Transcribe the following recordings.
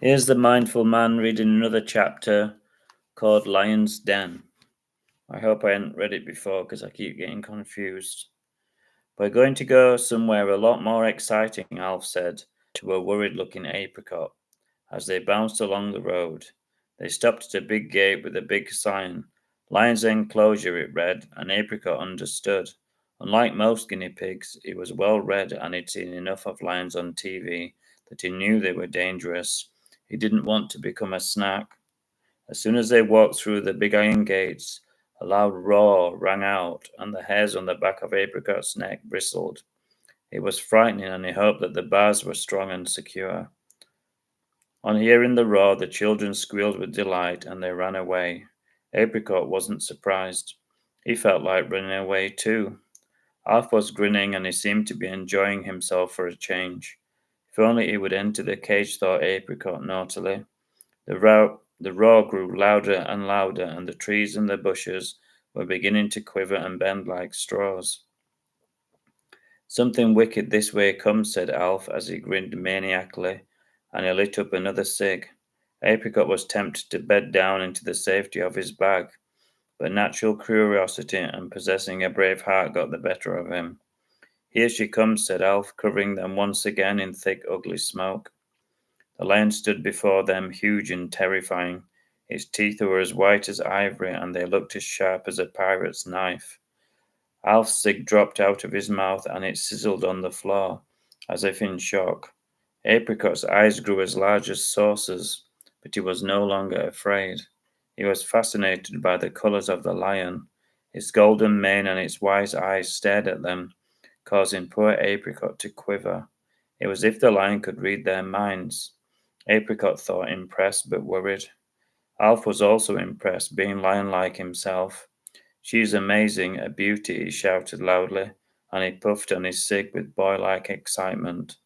Here's the mindful man reading another chapter called Lion's Den. I hope I hadn't read it before because I keep getting confused. We're going to go somewhere a lot more exciting, Alf said to a worried looking apricot as they bounced along the road. They stopped at a big gate with a big sign. Lion's Enclosure, it read, and Apricot understood. Unlike most guinea pigs, he was well read and he'd seen enough of lions on TV that he knew they were dangerous. He didn't want to become a snack. As soon as they walked through the big iron gates, a loud roar rang out, and the hairs on the back of Apricot's neck bristled. It was frightening, and he hoped that the bars were strong and secure. On hearing the roar, the children squealed with delight, and they ran away. Apricot wasn't surprised. He felt like running away too. Alf was grinning, and he seemed to be enjoying himself for a change. If only he would enter the cage, thought Apricot naughtily. The roar grew louder and louder, and the trees and the bushes were beginning to quiver and bend like straws. Something wicked this way comes, said Alf as he grinned maniacally, and he lit up another cig. Apricot was tempted to bed down into the safety of his bag, but natural curiosity and possessing a brave heart got the better of him. Here she comes, said Alf, covering them once again in thick, ugly smoke. The lion stood before them, huge and terrifying. Its teeth were as white as ivory, and they looked as sharp as a pirate's knife. Alf's cig dropped out of his mouth, and it sizzled on the floor, as if in shock. Apricot's eyes grew as large as saucers, but he was no longer afraid. He was fascinated by the colours of the lion. Its golden mane and its wise eyes stared at them, causing poor Apricot to quiver. It was as if the lion could read their minds. Apricot thought impressed but worried. Alf was also impressed, being lion-like himself. She's amazing, a beauty, he shouted loudly, and he puffed on his cig with boy-like excitement.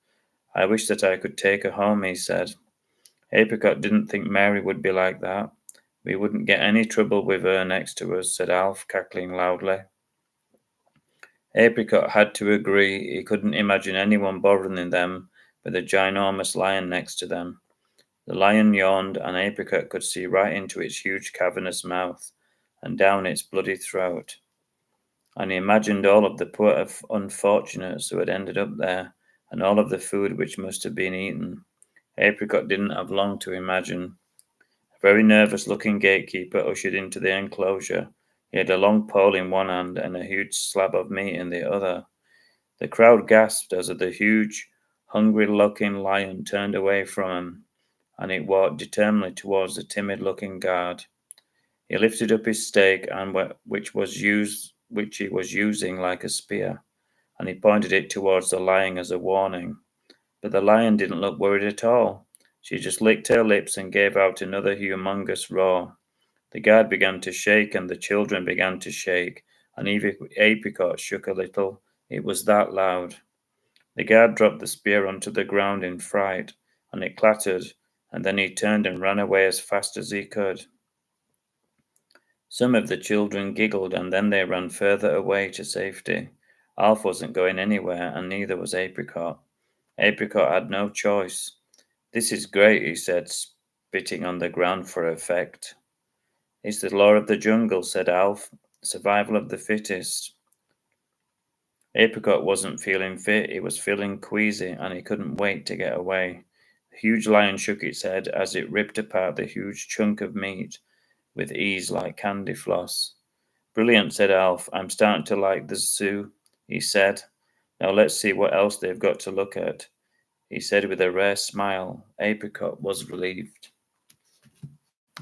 I wish that I could take her home, he said. Apricot didn't think Mary would be like that. We wouldn't get any trouble with her next to us, said Alf, cackling loudly. Apricot had to agree. He couldn't imagine anyone bothering them with a ginormous lion next to them. The lion yawned, and Apricot could see right into its huge cavernous mouth and down its bloody throat. And he imagined all of the poor unfortunates who had ended up there, and all of the food which must have been eaten. Apricot didn't have long to imagine. A very nervous-looking gatekeeper ushered into the enclosure. He had a long pole in one hand and a huge slab of meat in the other. The crowd gasped as the huge, hungry-looking lion turned away from him, and it walked determinedly towards the timid-looking guard. He lifted up his stake, which he was using like a spear, and he pointed it towards the lion as a warning. But the lion didn't look worried at all. She just licked her lips and gave out another humongous roar. The guard began to shake, and the children began to shake, and even Apricot shook a little. It was that loud. The guard dropped the spear onto the ground in fright, and it clattered, and then he turned and ran away as fast as he could. Some of the children giggled, and then they ran further away to safety. Alf wasn't going anywhere, and neither was Apricot. Apricot had no choice. This is great, he said, spitting on the ground for effect. It's the law of the jungle, said Alf. Survival of the fittest. Apricot wasn't feeling fit, he was feeling queasy, and he couldn't wait to get away. The huge lion shook its head as it ripped apart the huge chunk of meat with ease like candy floss. Brilliant, said Alf. I'm starting to like the zoo, he said. Now let's see what else they've got to look at, he said with a rare smile. Apricot was relieved.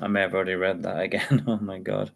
I may have already read that again. Oh my god.